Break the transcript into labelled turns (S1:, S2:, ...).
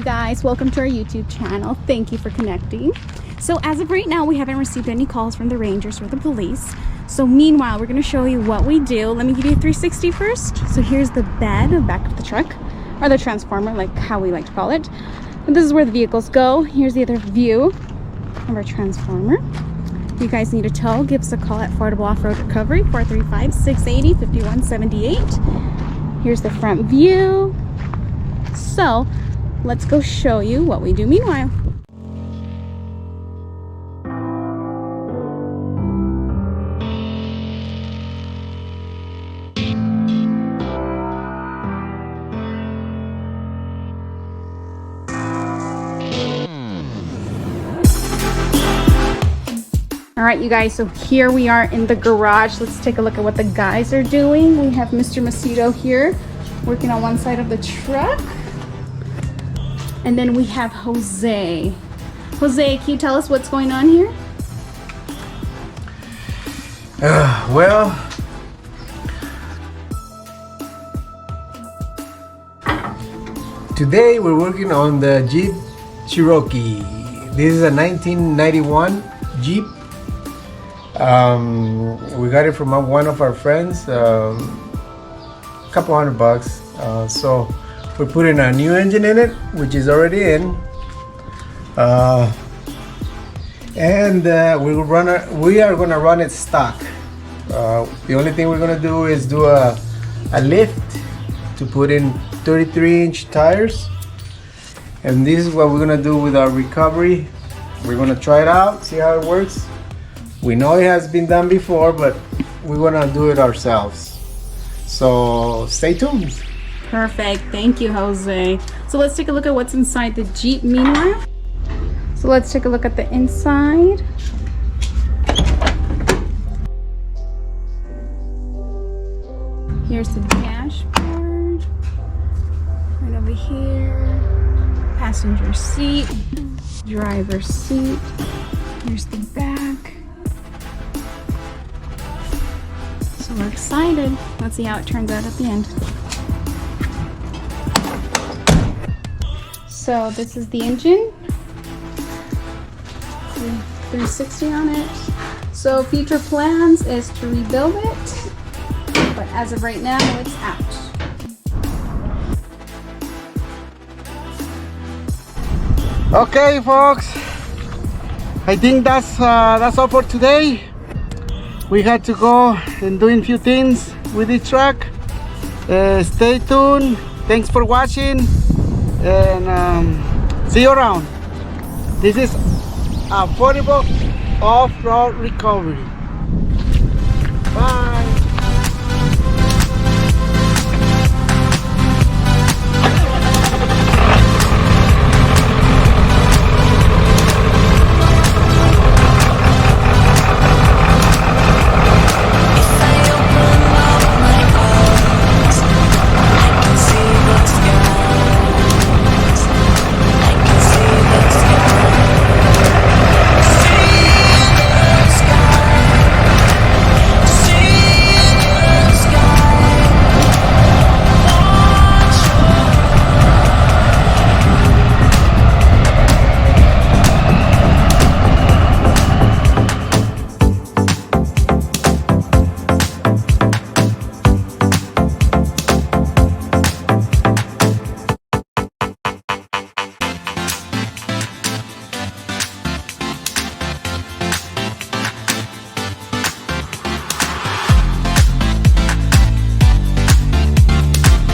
S1: you guys, welcome to our YouTube channel. Thank you for connecting. So as of right now, we haven't received any calls from the Rangers or the police. So meanwhile, we're going to show you what we do. Let me give you a 360 first. So here's the bed, back of the truck, or the transformer, like how we like to call it. And this is where the vehicles go. Here's the other view of our transformer. If you guys need a tow, give us a call at Affordable Off-Road Recovery, 435-680-5178. Here's the front view. So let's go show you what we do meanwhile. All right, you guys, so here we are in the garage. Let's take a look at what the guys are doing. We have Mr. Macedo here working on one side of the truck. And then we have Jose. Jose, can you tell us what's going on here?
S2: Well, today we're working on the Jeep Cherokee. This is a 1991 Jeep. We got it from one of our friends, a couple $100. So we're putting a new engine in it, which is already in, and we are gonna run it stock. The only thing we're gonna do is do a lift to put in 33-inch tires, and this is what we're gonna do with our recovery. We're gonna try it out, see how it works. We know it has been done before, but we're gonna do it ourselves. So stay tuned.
S1: Perfect, thank you, Jose. So let's take a look at what's inside the Jeep meanwhile. So let's take a look at the inside. Here's the dashboard, right over here. Passenger seat, driver's seat. Here's the back. So we're excited. Let's see how it turns out at the end. So this is the engine. 360 on it. So future plans is to rebuild it, but as of right now, it's out.
S2: Okay, folks. I think that's all for today. We had to go and doing a few things with this truck. Stay tuned. Thanks for watching, and see you around. This is Affordable Off-Road Recovery.